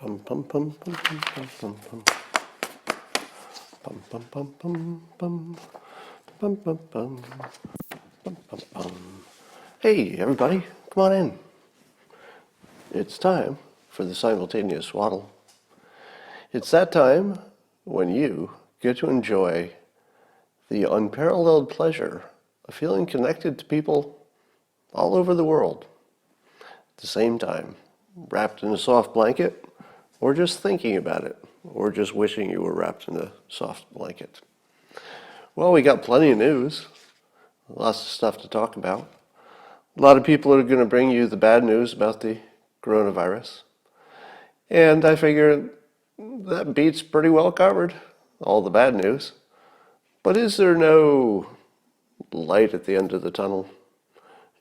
Pum pum pum pum pum pum pum pum pum pum pum pum pum pum pum pum. Hey everybody, come on in. It's time for the simultaneous swaddle. It's that time when you get to enjoy the unparalleled pleasure of feeling connected to people all over the world at the same time, wrapped in a soft blanket, or just thinking about it, or just wishing you were wrapped in a soft blanket. Well, we got plenty of news, lots of stuff to talk about. A lot of people are going to bring you the bad news about the coronavirus. And I figure that beat's pretty well covered, all the bad news. But is there no light at the end of the tunnel?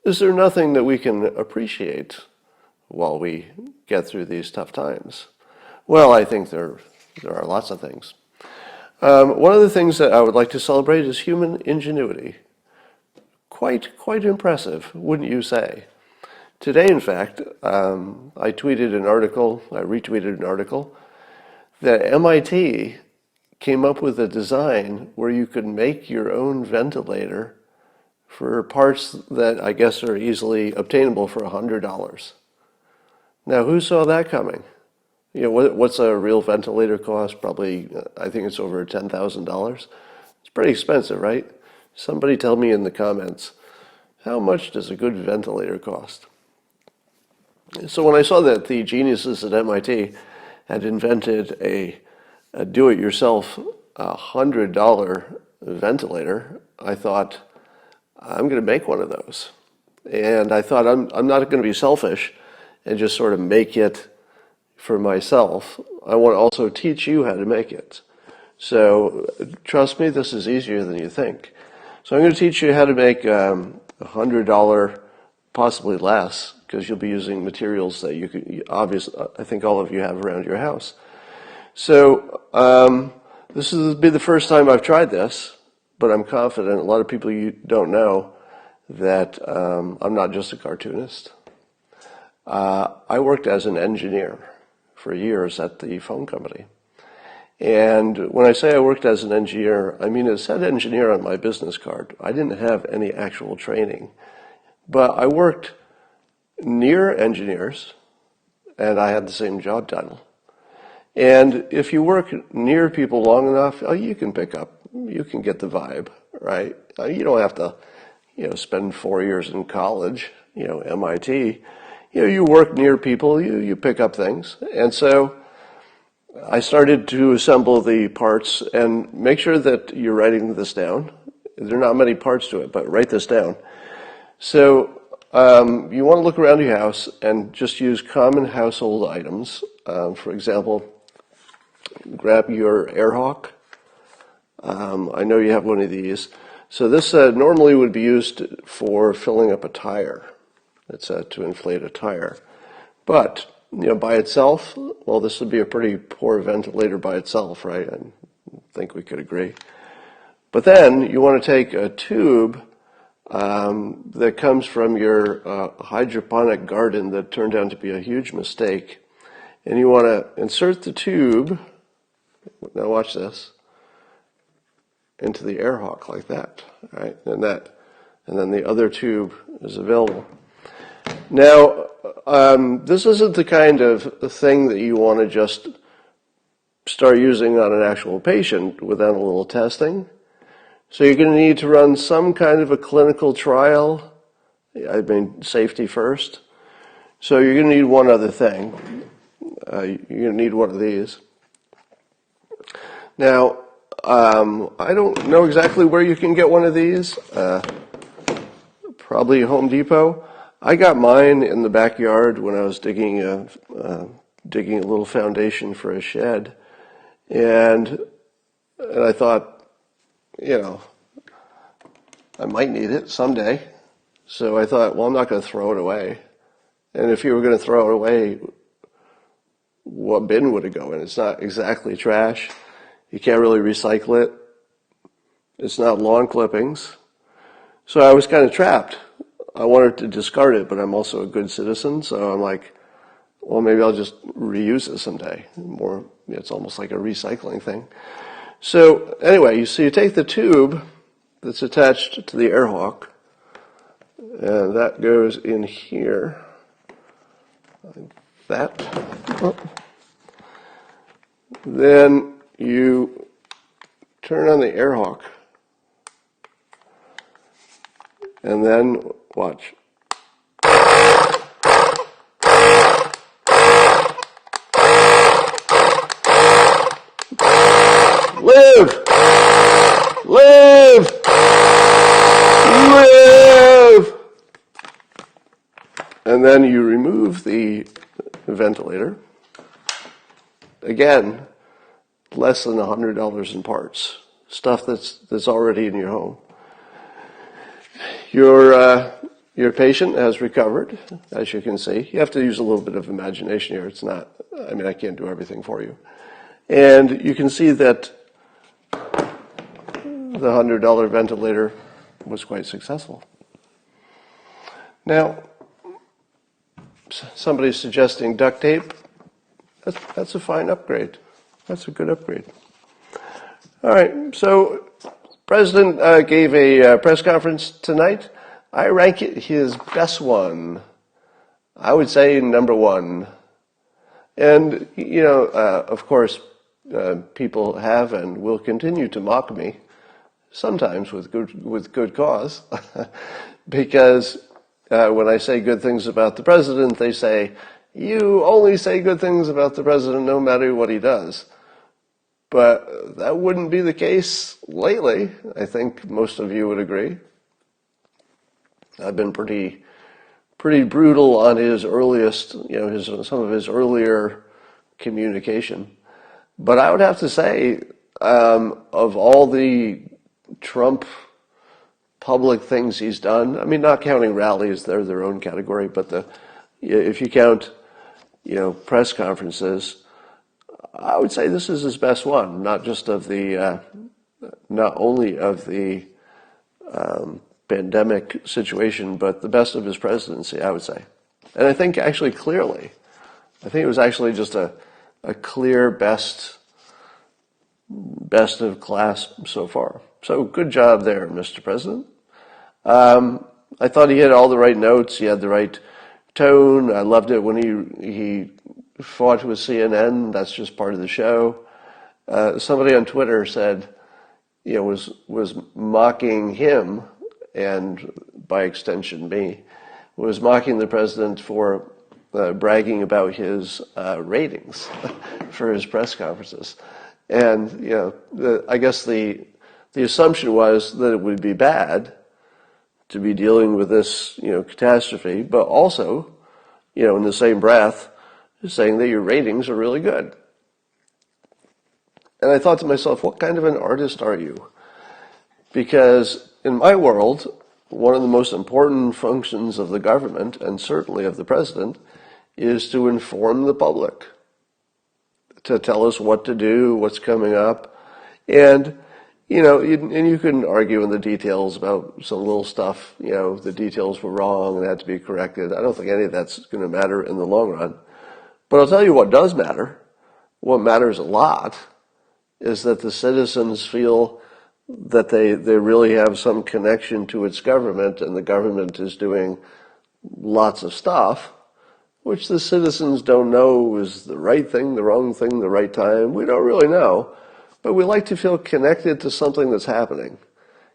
Is there nothing that we can appreciate while we get through these tough times? Well, I think there are lots of things. One of the things that I would like to celebrate is human ingenuity. Quite impressive, wouldn't you say? Today, in fact, I retweeted an article that MIT came up with a design where you could make your own ventilator for parts that I guess are easily obtainable for $100. Now, who saw that coming? You know, what's a real ventilator cost? Probably, I think it's over $10,000. It's pretty expensive, right? Somebody tell me in the comments, how much does a good ventilator cost? So when I saw that the geniuses at MIT had invented a do-it-yourself $100 ventilator, I thought, I'm going to make one of those. And I thought, I'm not going to be selfish and just sort of make it for myself. I want to also teach you how to make it. So trust me, this is easier than you think. So I'm going to teach you how to make a $100, possibly less, because you'll be using materials that you could, obviously, I think all of you have around your house. So this will be the first time I've tried this, but I'm confident. A lot of people you don't know that I'm not just a cartoonist. I worked as an engineer for years at the phone company. And when I say I worked as an engineer, I mean it said engineer on my business card. I didn't have any actual training. But I worked near engineers, and I had the same job title. And if you work near people long enough, you can get the vibe, right? You don't have to, spend 4 years in college, MIT. You work near people, you pick up things. And so I started to assemble the parts, and make sure that you're writing this down. There are not many parts to it, but write this down. So you want to look around your house and just use common household items. For example, grab your air hawk. I know you have one of these. So this normally would be used for filling up a tire. It's to inflate a tire. But, by itself, well, this would be a pretty poor ventilator by itself, right? I think we could agree. But then you want to take a tube that comes from your hydroponic garden that turned out to be a huge mistake. And you want to insert the tube, now watch this, into the air hawk like that, right? And then the other tube is available. Now, this isn't the kind of thing that you want to just start using on an actual patient without a little testing. So you're going to need to run some kind of a clinical trial. Safety first. So you're going to need one other thing. You're going to need one of these. Now, I don't know exactly where you can get one of these. Probably Home Depot. I got mine in the backyard when I was digging a little foundation for a shed, and I thought, I might need it someday. So I thought, well, I'm not going to throw it away. And if you were going to throw it away, what bin would it go in? It's not exactly trash. You can't really recycle it. It's not lawn clippings. So I was kind of trapped. I wanted to discard it, but I'm also a good citizen, so I'm like, well, maybe I'll just reuse it someday. It's almost like a recycling thing. So anyway, you take the tube that's attached to the air hawk, and that goes in here, like that. Then you turn on the air hawk, and then watch. Live! Live! Live! And then you remove the ventilator. Again, less than $100 in parts. Stuff that's already in your home. Your patient has recovered, as you can see. You have to use a little bit of imagination here. It's not, I can't do everything for you. And you can see that the $100 ventilator was quite successful. Now, somebody's suggesting duct tape. That's a fine upgrade. That's a good upgrade. All right, so President gave a press conference tonight. I rank it his best one. I would say number one. And, of course, people have and will continue to mock me, sometimes with good cause, because when I say good things about the president, they say, you only say good things about the president no matter what he does. But that wouldn't be the case lately. I think most of you would agree. I've been pretty brutal on his earliest, some of his earlier communication. But I would have to say, of all the Trump public things he's done, not counting rallies, they're their own category, but if you count, press conferences, I would say this is his best one, not only of the pandemic situation, but the best of his presidency, I would say. And I think actually clearly, I think it was actually just a clear best of class so far. So good job there, Mr. President. I thought he hit all the right notes. He had the right tone. I loved it when he fought with CNN. That's just part of the show. Somebody on Twitter said, was mocking him, and by extension me, was mocking the president for bragging about his ratings for his press conferences. And, I guess the assumption was that it would be bad to be dealing with this, catastrophe, but also, in the same breath, saying that your ratings are really good. And I thought to myself, what kind of an artist are you? Because in my world, one of the most important functions of the government, and certainly of the president, is to inform the public, to tell us what to do, what's coming up. And, and you can argue in the details about some little stuff, the details were wrong and had to be corrected. I don't think any of that's going to matter in the long run. But I'll tell you what does matter. What matters a lot is that the citizens feel that they really have some connection to its government, and the government is doing lots of stuff, which the citizens don't know is the right thing, the wrong thing, the right time. We don't really know, but we like to feel connected to something that's happening,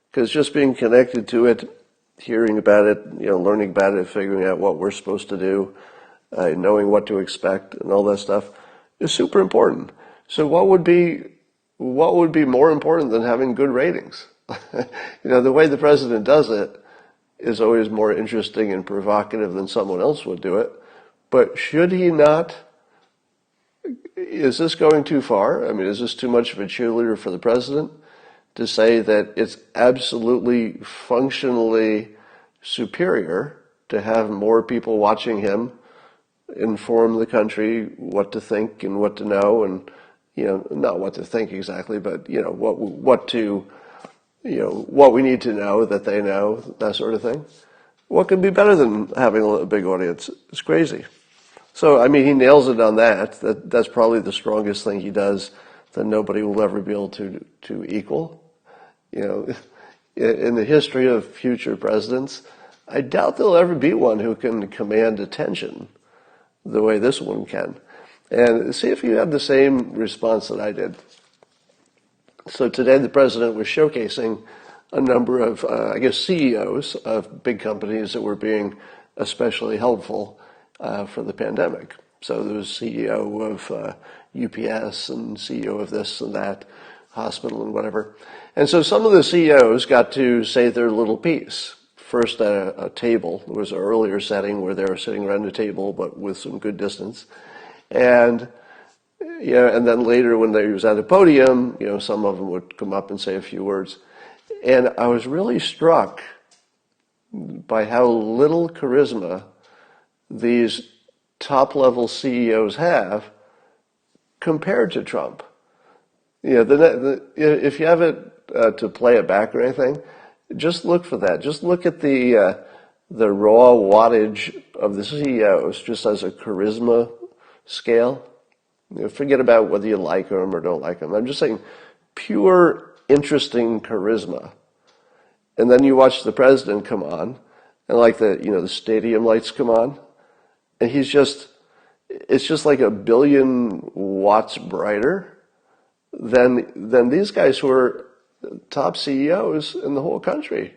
because just being connected to it, hearing about it, learning about it, figuring out what we're supposed to do, knowing what to expect and all that stuff is super important. So what would be more important than having good ratings? The way the president does it is always more interesting and provocative than someone else would do it. But should he not? Is this going too far? Is this too much of a cheerleader for the president to say that it's absolutely functionally superior to have more people watching him inform the country what to think and what to know, and not what to think exactly, but what we need to know that they know, that sort of thing. What could be better than having a big audience? It's crazy. So, I mean, he nails it on that. That's probably the strongest thing he does that nobody will ever be able to equal. You know, in the history of future presidents, I doubt there'll ever be one who can command attention the way this one can. And see if you have the same response that I did. So today the president was showcasing a number of, I guess, CEOs of big companies that were being especially helpful for the pandemic. So there was CEO of UPS and CEO of this and that hospital and whatever. And so some of the CEOs got to say their little piece. First at a table. There was an earlier setting where they were sitting around a table, but with some good distance. And and then later when they was at a podium, some of them would come up and say a few words. And I was really struck by how little charisma these top-level CEOs have compared to Trump. If you have it to play it back or anything, just look for that. Just look at the raw wattage of the CEOs just as a charisma scale. Forget about whether you like them or don't like them. I'm just saying pure, interesting charisma. And then you watch the president come on, and like the stadium lights come on, and it's just like 1 billion watts brighter than these guys who are top CEOs in the whole country.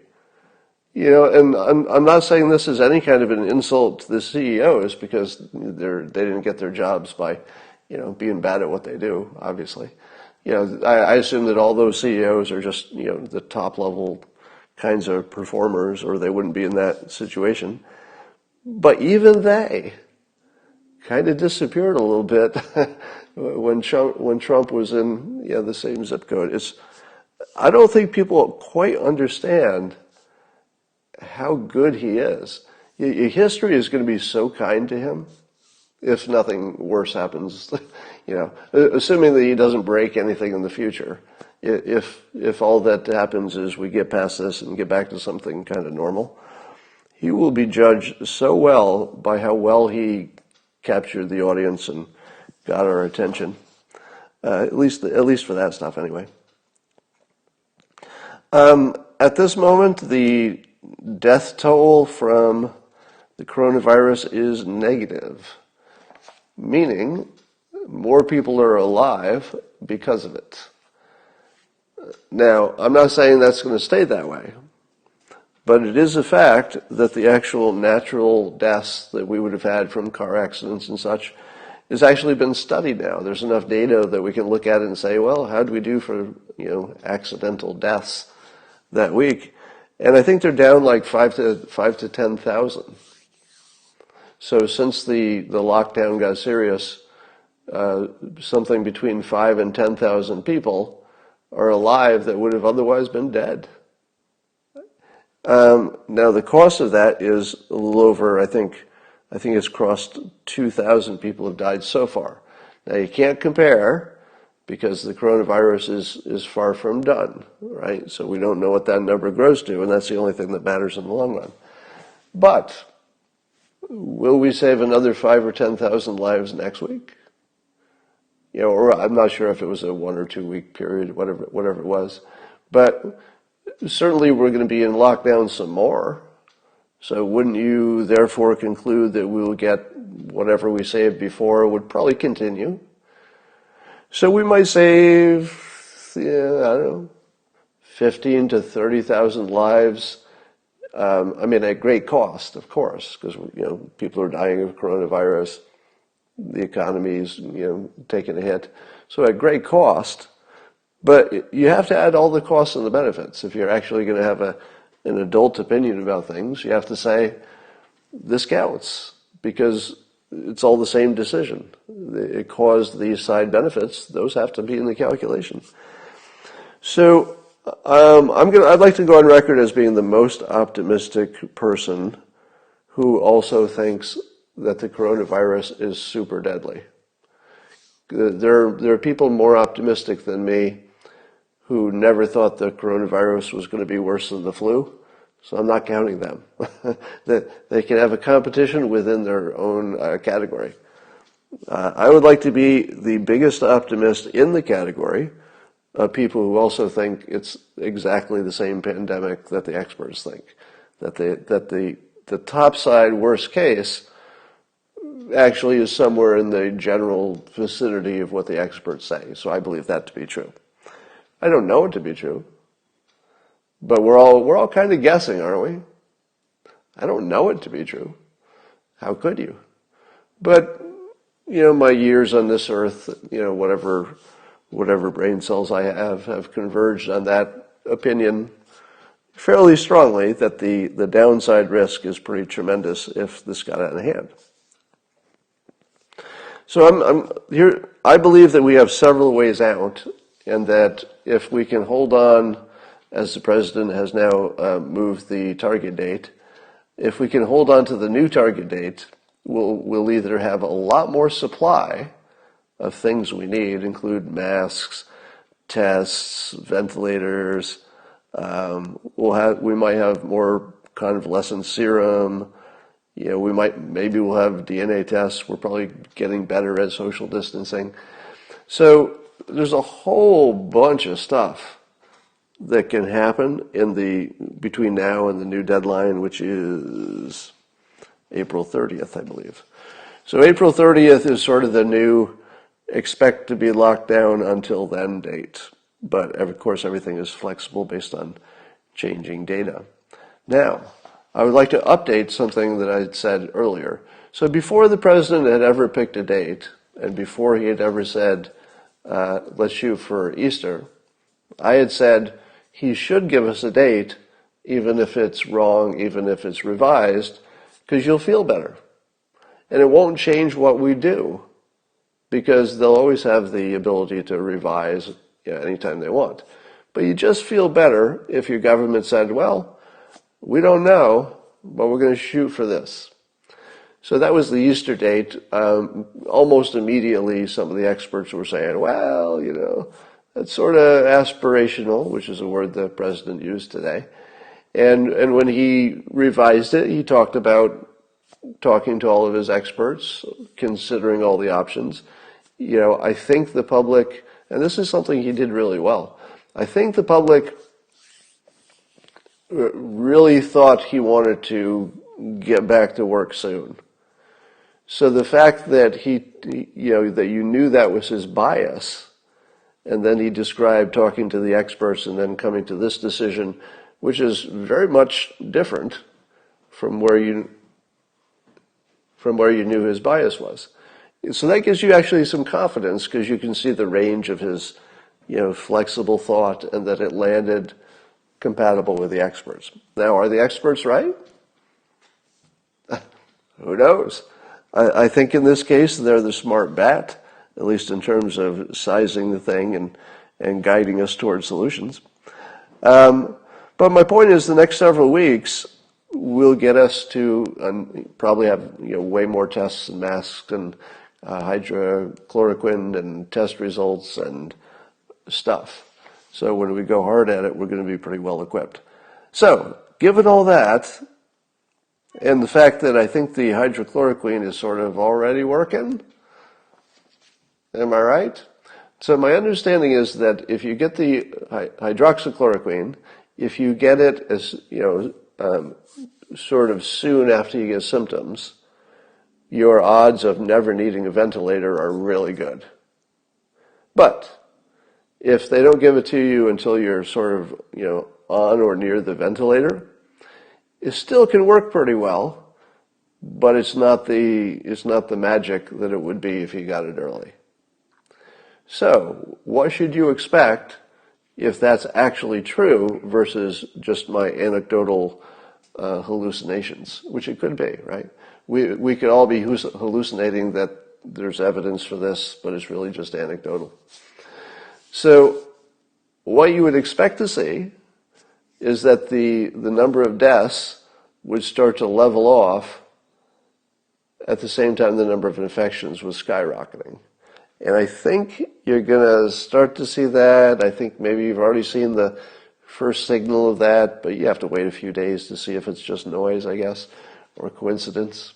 And I'm not saying this is any kind of an insult to the CEOs because they didn't get their jobs by, being bad at what they do, obviously. I assume that all those CEOs are just, the top level kinds of performers or they wouldn't be in that situation. But even they kind of disappeared a little bit when Trump was in, the same zip code. I don't think people quite understand how good he is. History is going to be so kind to him if nothing worse happens, assuming that he doesn't break anything in the future. If all that happens is we get past this and get back to something kind of normal, he will be judged so well by how well he captured the audience and got our attention. At least for that stuff anyway. At this moment, the death toll from the coronavirus is negative, meaning more people are alive because of it. Now, I'm not saying that's going to stay that way, but it is a fact that the actual natural deaths that we would have had from car accidents and such has actually been studied now. There's enough data that we can look at it and say, well, how do we do for, accidental deaths that week? And I think they're down like 5 to 10,000. So since the lockdown got serious, something between 5 and 10,000 people are alive that would have otherwise been dead. Now the cost of that is a little over, I think it's crossed 2,000 people have died so far. Now you can't compare because the coronavirus is far from done, right? So we don't know what that number grows to, and that's the only thing that matters in the long run. But will we save another 5 or 10,000 lives next week? Or I'm not sure if it was a 1 or 2 week period, whatever it was. But certainly we're going to be in lockdown some more. So wouldn't you therefore conclude that we will get whatever we saved before would probably continue? So we might save, 15 to 30,000 lives. At great cost, of course, because people are dying of coronavirus. The economy's taking a hit, so at great cost. But you have to add all the costs and the benefits. If you're actually going to have an adult opinion about things, you have to say this counts because it's all the same decision. It caused these side benefits; those have to be in the calculation. So I'd like to go on record as being the most optimistic person who also thinks that the coronavirus is super deadly. There are people more optimistic than me who never thought the coronavirus was going to be worse than the flu, so I'm not counting them. They can have a competition within their own category. I would like to be the biggest optimist in the category of people who also think it's exactly the same pandemic that the experts think. That the top side worst case actually is somewhere in the general vicinity of what the experts say. So I believe that to be true. I don't know it to be true, but we're all kind of guessing, aren't we? I don't know it to be true. How could you? But my years on this earth, whatever brain cells I have converged on that opinion fairly strongly that the downside risk is pretty tremendous if this got out of hand. So I'm here. I believe that we have several ways out, and that if we can hold on, as the president has now moved the target date, if we can hold on to the new target date, we'll either have a lot more supply of things we need, include masks, tests, ventilators. We might have more convalescent serum. Maybe we'll have DNA tests. We're probably getting better at social distancing. So there's a whole bunch of stuff that can happen between now and the new deadline, which is April 30th, I believe. So April 30th is sort of the new expect to be locked down until then date. But of course, everything is flexible based on changing data. Now, I would like to update something that I had said earlier. So before the president had ever picked a date, and before he had ever said, let's shoot for Easter, I had said he should give us a date, even if it's wrong, even if it's revised, because you'll feel better. And it won't change what we do, because they'll always have the ability to revise anytime they want. But you just feel better if your government said, well, we don't know, but we're going to shoot for this. So that was the Easter date. Almost immediately, some of the experts were saying, well, that's sort of aspirational, which is a word the president used today. And when he revised it, he talked about talking to all of his experts, considering all the options. I think the public, and this is something he did really well, I think the public really thought he wanted to get back to work soon. So the fact that that you knew that was his bias, and then he described talking to the experts and then coming to this decision, which is very much different from where you knew his bias was. So that gives you actually some confidence, because you can see the range of his flexible thought, and that it landed compatible with the experts. Now, are the experts right? Who knows? I think in this case they're the smart bat, at least in terms of sizing the thing and guiding us towards solutions. But my point is, the next several weeks will get us to probably have way more tests and masks and hydrochloroquine and test results and stuff. So when we go hard at it, we're going to be pretty well equipped. So, given all that, and the fact that I think the hydrochloroquine is sort of already working, am I right? So my understanding is that if you get the hydroxychloroquine, if you get it as, sort of soon after you get symptoms, your odds of never needing a ventilator are really good. But if they don't give it to you until you're sort of, on or near the ventilator, it still can work pretty well, but it's not the magic that it would be if you got it early. So, what should you expect if that's actually true versus just my anecdotal hallucinations, which it could be, right? We could all be hallucinating that there's evidence for this, but it's really just anecdotal. So what you would expect to see is that the number of deaths would start to level off at the same time the number of infections was skyrocketing. And I think you're going to start to see that. I think maybe you've already seen the first signal of that, but you have to wait a few days to see if it's just noise, I guess, or coincidence.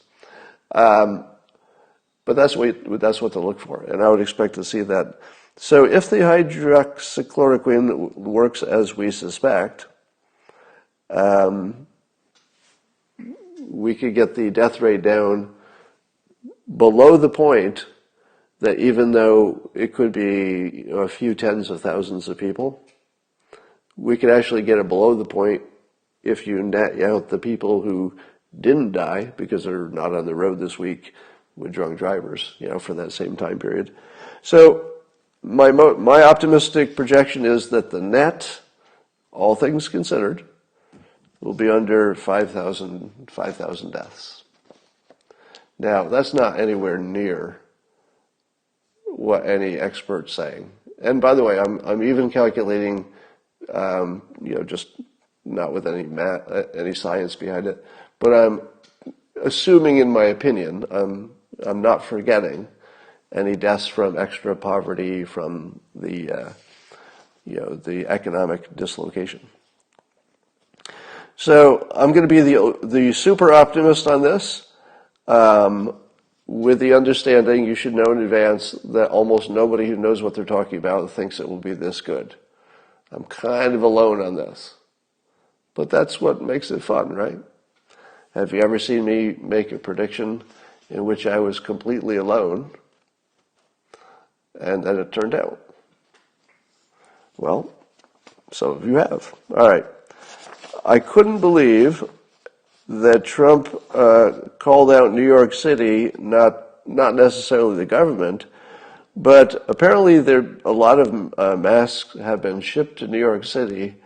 But that's what to look for, and I would expect to see that. So if the hydroxychloroquine works as we suspect, we could get the death rate down below the point that even though it could be a few tens of thousands of people, we could actually get it below the point if you net out the people who didn't die because they're not on the road this week with drunk drivers, for that same time period. So my optimistic projection is that the net, all things considered, will be under 5,000 deaths. Now, that's not anywhere near what any expert's saying. And by the way, I'm even calculating, just not with any science behind it, but I'm assuming, in my opinion, I'm not forgetting any deaths from extra poverty, from the economic dislocation. So I'm going to be the super optimist on this, with the understanding, you should know in advance, that almost nobody who knows what they're talking about thinks it will be this good. I'm kind of alone on this. But that's what makes it fun, right? Have you ever seen me make a prediction in which I was completely alone, and then it turned out? Well, some of you have. All right. I couldn't believe that Trump called out New York City, not necessarily the government, but apparently a lot of masks have been shipped to New York City,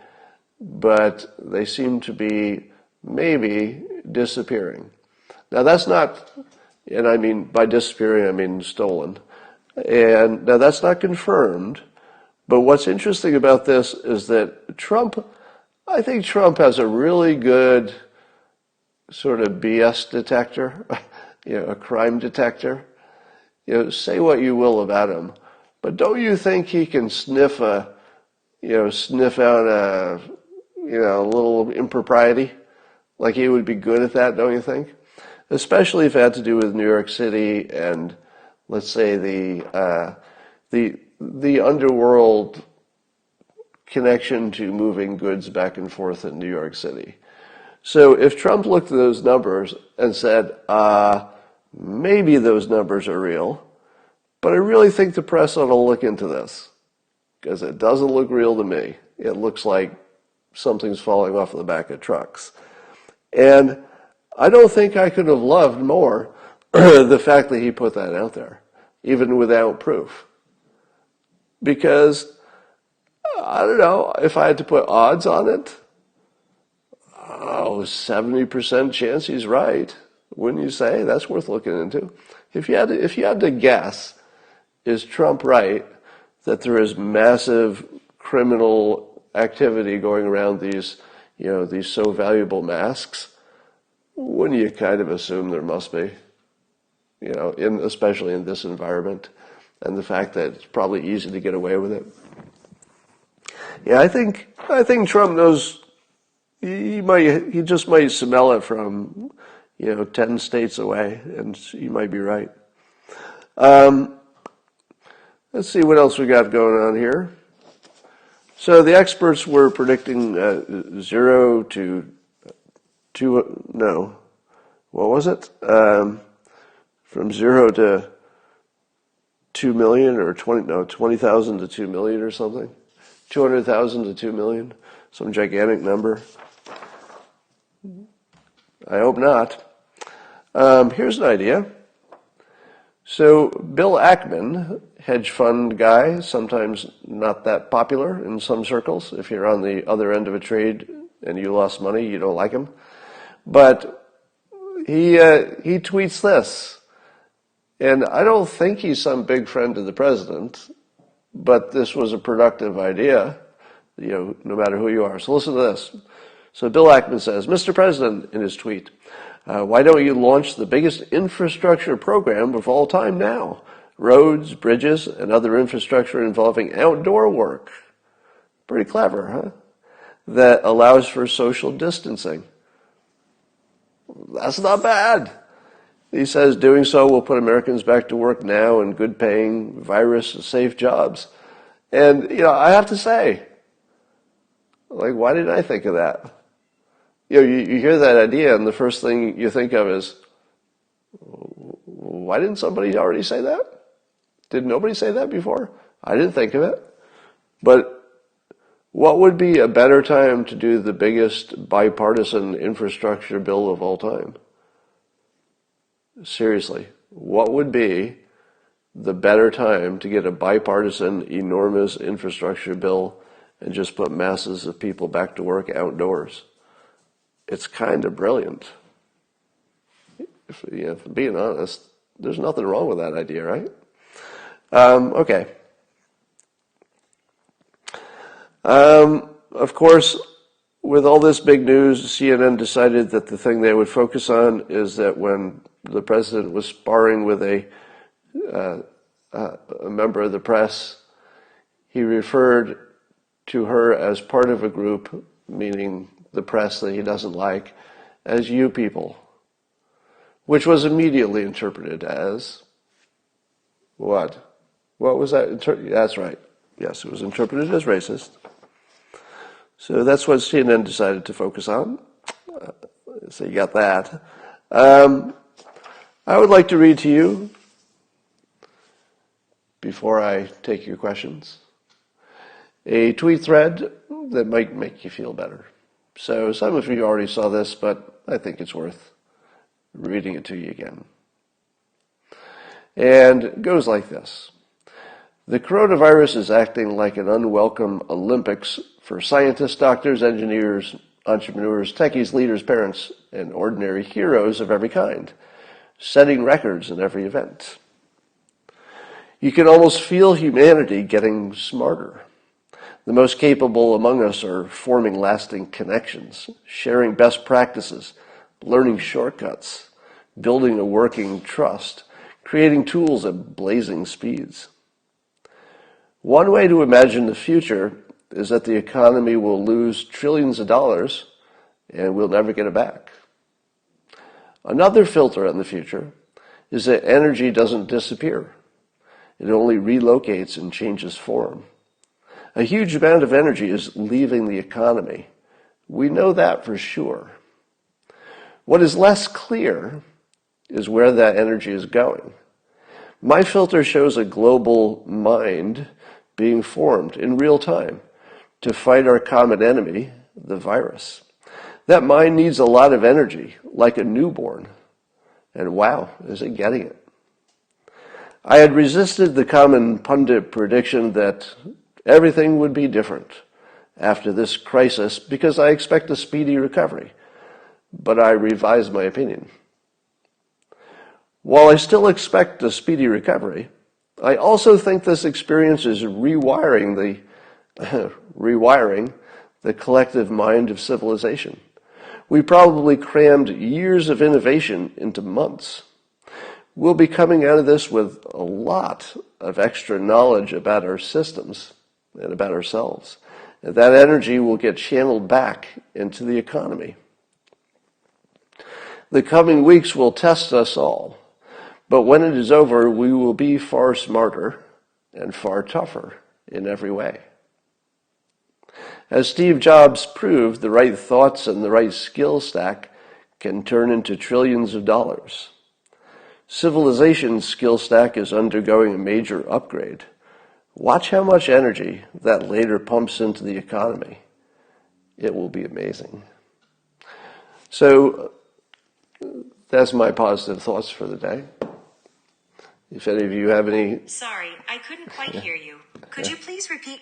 but they seem to be maybe disappearing. Now that's not, and I mean by disappearing I mean stolen, and now that's not confirmed, but what's interesting about this is that I think Trump has a really good sort of BS detector, a crime detector. Say what you will about him, but don't you think he can sniff out a little impropriety? Like he would be good at that, don't you think? Especially if it had to do with New York City and, let's say, the underworld connection to moving goods back and forth in New York City. So if Trump looked at those numbers and said, maybe those numbers are real, but I really think the press ought to look into this, because it doesn't look real to me. It looks like something's falling off the back of trucks. And I don't think I could have loved more the fact that he put that out there, even without proof. Because, I don't know, if I had to put odds on it, 70% chance he's right. Wouldn't you say? That's worth looking into. If you had to guess, is Trump right that there is massive criminal activity going around these so valuable masks? Wouldn't you kind of assume there must be? Especially in this environment, and the fact that it's probably easy to get away with it. Yeah, I think Trump knows. He just might smell it from 10 states away, and he might be right. Let's see what else we got going on here. So the experts were predicting 0 to 2. No, what was it? From 0 to 2 million, or 20,000 to 2 million or something. 200,000 to 2 million, some gigantic number. I hope not. Here's an idea. So Bill Ackman, hedge fund guy, sometimes not that popular in some circles. If you're on the other end of a trade and you lost money, you don't like him. But he tweets this. And I don't think he's some big friend of the president, but this was a productive idea, no matter who you are. So listen to this. So Bill Ackman says, Mr. President, in his tweet, why don't you launch the biggest infrastructure program of all time now? Roads, bridges, and other infrastructure involving outdoor work. Pretty clever, huh? That allows for social distancing. That's not bad. He says doing so will put Americans back to work now in good-paying, virus-safe jobs. And, I have to say, why didn't I think of that? You hear that idea, and the first thing you think of is, why didn't somebody already say that? Did nobody say that before? I didn't think of it. But what would be a better time to do the biggest bipartisan infrastructure bill of all time? Seriously, what would be the better time to get a bipartisan, enormous infrastructure bill and just put masses of people back to work outdoors? It's kind of brilliant. If I'm being honest, there's nothing wrong with that idea, right? Okay. Of course, with all this big news, CNN decided that the thing they would focus on is that when the president was sparring with a member of the press, he referred to her as part of a group, meaning the press that he doesn't like, as you people, which was immediately interpreted as what? What was that? That's right. Yes, it was interpreted as racist. So that's what CNN decided to focus on. So you got that. I would like to read to you, before I take your questions, a tweet thread that might make you feel better. So some of you already saw this, but I think it's worth reading it to you again. And it goes like this. The coronavirus is acting like an unwelcome Olympics for scientists, doctors, engineers, entrepreneurs, techies, leaders, parents, and ordinary heroes of every kind, setting records in every event. You can almost feel humanity getting smarter. The most capable among us are forming lasting connections, sharing best practices, learning shortcuts, building a working trust, creating tools at blazing speeds. One way to imagine the future is that the economy will lose trillions of dollars and we'll never get it back. Another filter on the future is that energy doesn't disappear. It only relocates and changes form. A huge amount of energy is leaving the economy. We know that for sure. What is less clear is where that energy is going. My filter shows a global mind being formed in real time to fight our common enemy, the virus. That mind needs a lot of energy, like a newborn. And wow, is it getting it? I had resisted the common pundit prediction that everything would be different after this crisis because I expect a speedy recovery, but I revised my opinion. While I still expect a speedy recovery, I also think this experience is rewiring the collective mind of civilization. We probably crammed years of innovation into months. We'll be coming out of this with a lot of extra knowledge about our systems and about ourselves. And that energy will get channeled back into the economy. The coming weeks will test us all. But when it is over, we will be far smarter and far tougher in every way. As Steve Jobs proved, the right thoughts and the right skill stack can turn into trillions of dollars. Civilization's skill stack is undergoing a major upgrade. Watch how much energy that later pumps into the economy. It will be amazing. So that's my positive thoughts for the day. If any of you have any... Sorry, I couldn't quite hear you. Could you please repeat?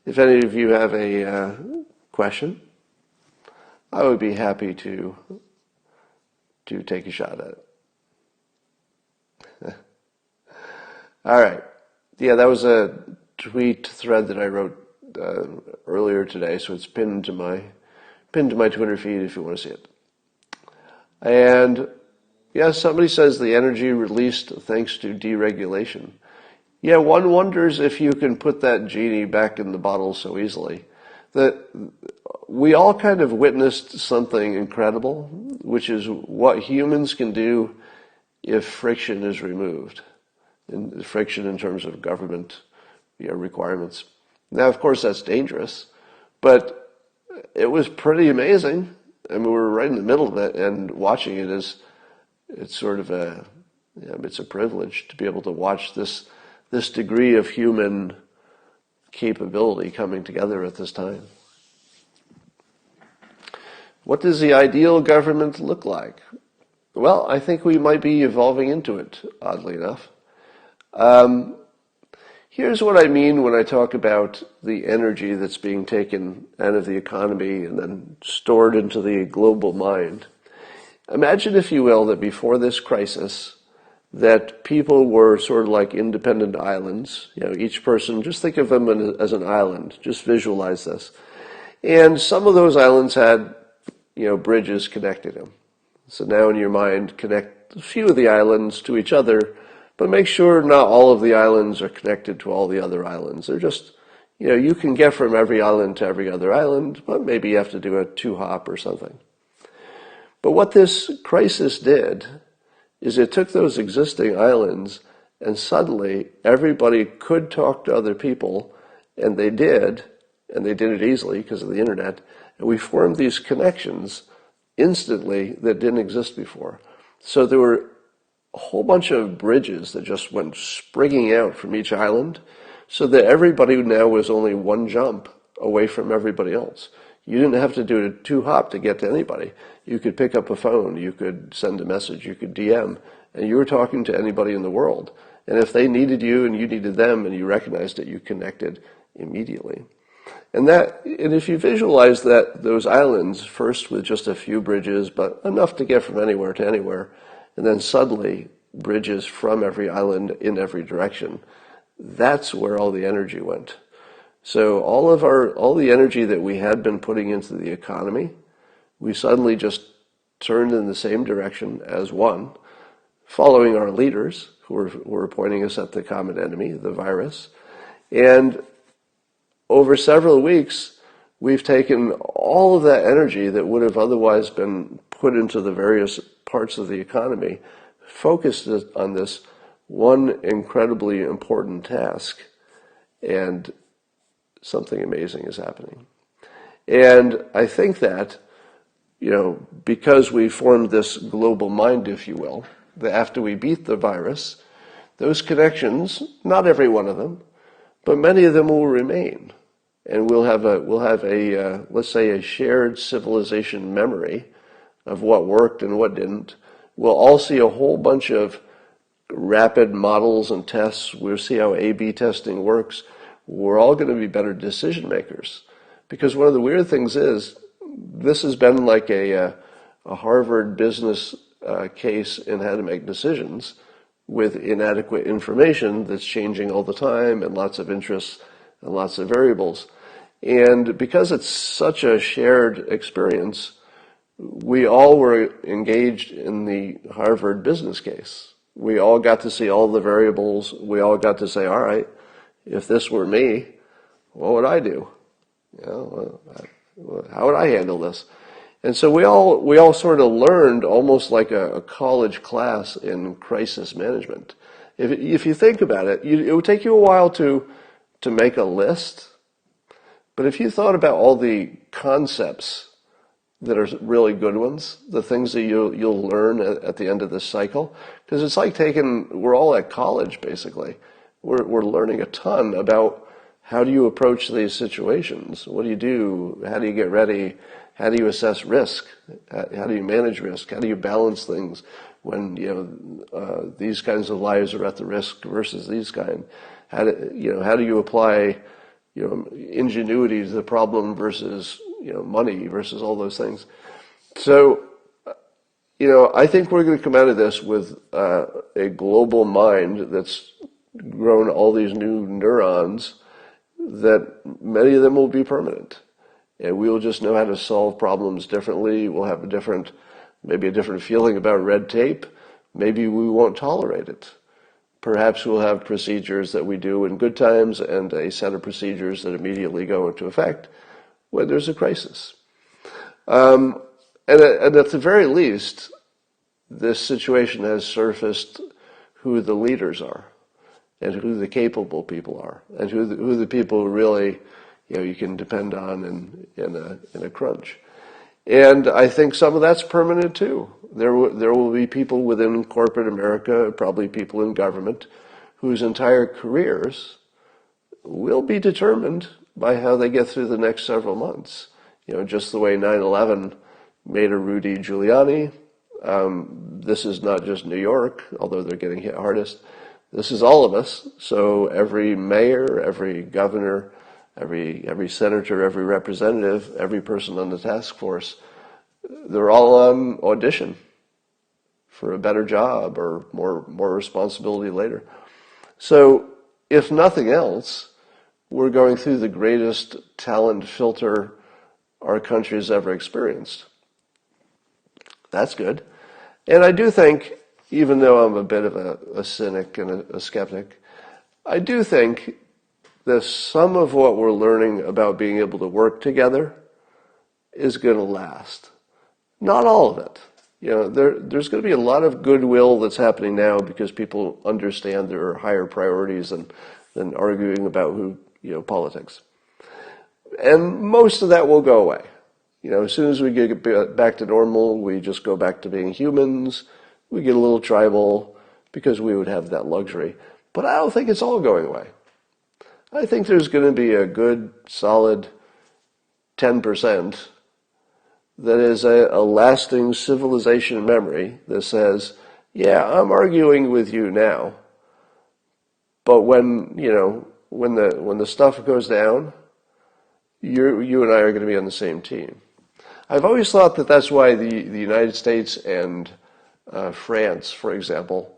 If any of you have a question, I would be happy to take a shot at it. All right. Yeah, that was a tweet thread that I wrote earlier today, so it's pinned to my Twitter feed if you want to see it. And yeah, somebody says the energy released thanks to deregulation. Yeah, one wonders if you can put that genie back in the bottle so easily. That we all kind of witnessed something incredible, which is what humans can do if friction is removed, and friction in terms of government requirements. Now, of course, that's dangerous, but it was pretty amazing. I mean, we were right in the middle of it, and watching it it's sort of it's a privilege to be able to watch this degree of human capability coming together at this time. What does the ideal government look like? Well, I think we might be evolving into it, oddly enough. Here's what I mean when I talk about the energy that's being taken out of the economy and then stored into the global mind. Imagine, if you will, that before this crisis, that people were sort of like independent islands. Each person, just think of them as an island. Just visualize this. And some of those islands had, bridges connecting them. So now in your mind, connect a few of the islands to each other, but make sure not all of the islands are connected to all the other islands. They're just, you can get from every island to every other island, but maybe you have to do a 2-hop or something. But what this crisis did is it took those existing islands, and suddenly everybody could talk to other people, and they did it easily because of the internet, and we formed these connections instantly that didn't exist before. So there were a whole bunch of bridges that just went springing out from each island, so that everybody now was only one jump away from everybody else. You didn't have to do a 2-hop to get to anybody. You could pick up a phone, you could send a message, you could DM, and you were talking to anybody in the world. And if they needed you and you needed them and you recognized it, you connected immediately. And if you visualize those islands, first with just a few bridges, but enough to get from anywhere to anywhere, and then suddenly bridges from every island in every direction, that's where all the energy went. So all the energy that we had been putting into the economy, we suddenly just turned in the same direction as one, following our leaders who were pointing us at the common enemy, the virus. And over several weeks, we've taken all of that energy that would have otherwise been put into the various parts of the economy, focused on this one incredibly important task, and something amazing is happening. And I think that, because we formed this global mind, if you will, that after we beat the virus, those connections, not every one of them, but many of them will remain. And we'll have let's say a shared civilization memory of what worked and what didn't. We'll all see a whole bunch of rapid models and tests. We'll see how A/B testing works. We're all going to be better decision makers. Because one of the weird things is, this has been like a Harvard business case in how to make decisions with inadequate information that's changing all the time and lots of interests and lots of variables. And because it's such a shared experience, we all were engaged in the Harvard business case. We all got to see all the variables. We all got to say, all right, if this were me, what would I do? How would I handle this? And so we all sort of learned almost like a college class in crisis management. If you think about it, it would take you a while to make a list. But if you thought about all the concepts that are really good ones, the things that you'll learn at the end of this cycle, because it's like we're all at college basically. We're learning a ton about how do you approach these situations? What do you do? How do you get ready? How do you assess risk? How do you manage risk? How do you balance things when these kinds of lives are at the risk versus these kind? How do you apply ingenuity to the problem versus money versus all those things? So I think we're going to come out of this with a global mind that's grown all these new neurons, that many of them will be permanent. And we'll just know how to solve problems differently. We'll have maybe a different feeling about red tape. Maybe we won't tolerate it. Perhaps we'll have procedures that we do in good times and a set of procedures that immediately go into effect when there's a crisis. And at the very least, this situation has surfaced who the leaders are, and who the capable people are, and who the people who really, you can depend on in a crunch. And I think some of that's permanent too. There will be people within corporate America, probably people in government, whose entire careers will be determined by how they get through the next several months. Just the way 9/11 made a Rudy Giuliani. This is not just New York, although they're getting hit hardest. This is all of us. So every mayor, every governor, every senator, every representative, every person on the task force, they're all on audition for a better job or more responsibility later. So if nothing else, we're going through the greatest talent filter our country has ever experienced. That's good. And I do think, even though I'm a bit of a cynic and a skeptic, I do think that some of what we're learning about being able to work together is going to last. Not all of it. There's going to be a lot of goodwill that's happening now because people understand there are higher priorities than arguing about politics. And most of that will go away. As soon as we get back to normal, we just go back to being humans. We get a little tribal because we would have that luxury. But I don't think it's all going away. I think there's going to be a good, solid 10% that is a lasting civilization memory that says, yeah, I'm arguing with you now, but when the stuff goes down, you and I are going to be on the same team. I've always thought that that's why the United States and France, for example,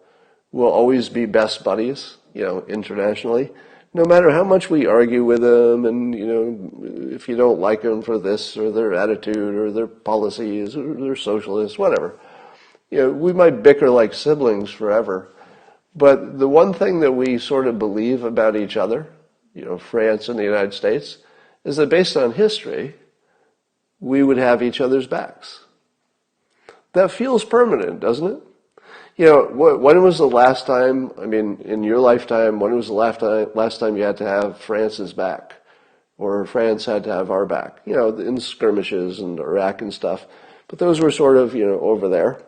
will always be best buddies, internationally. No matter how much we argue with them, and if you don't like them for this or their attitude or their policies or their socialists, whatever, we might bicker like siblings forever. But the one thing that we sort of believe about each other, France and the United States, is that based on history, we would have each other's backs. That feels permanent, doesn't it? When was the last time, in your lifetime, when was the last time you had to have France's back? Or France had to have our back? In skirmishes and Iraq and stuff. But those were sort of, over there.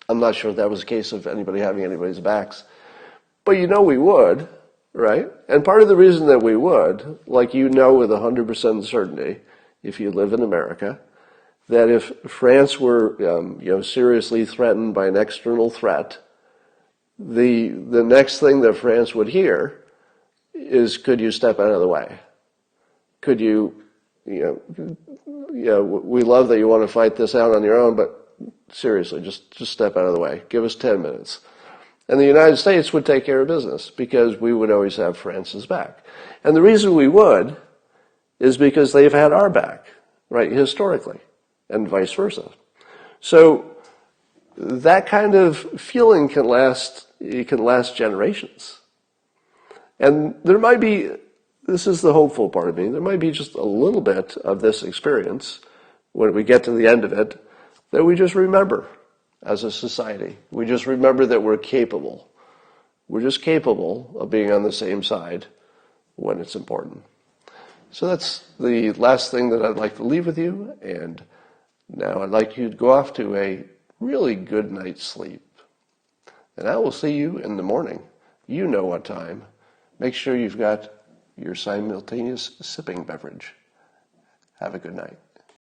I'm not sure if that was a case of anybody having anybody's backs. But we would, right? And part of the reason that we would, like with 100% certainty, if you live in America, that if France were, seriously threatened by an external threat, the next thing that France would hear is, could you step out of the way? Could you, we love that you want to fight this out on your own, but seriously, just step out of the way. Give us 10 minutes. And the United States would take care of business because we would always have France's back. And the reason we would is because they've had our back, right, historically, and vice versa. So that kind of feeling can last generations. And there might be, this is the hopeful part of me, there might be just a little bit of this experience when we get to the end of it that we just remember as a society. We just remember that we're capable. We're just capable of being on the same side when it's important. So that's the last thing that I'd like to leave with you, and now I'd like you to go off to a really good night's sleep. And I will see you in the morning. You know what time. Make sure you've got your simultaneous sipping beverage. Have a good night.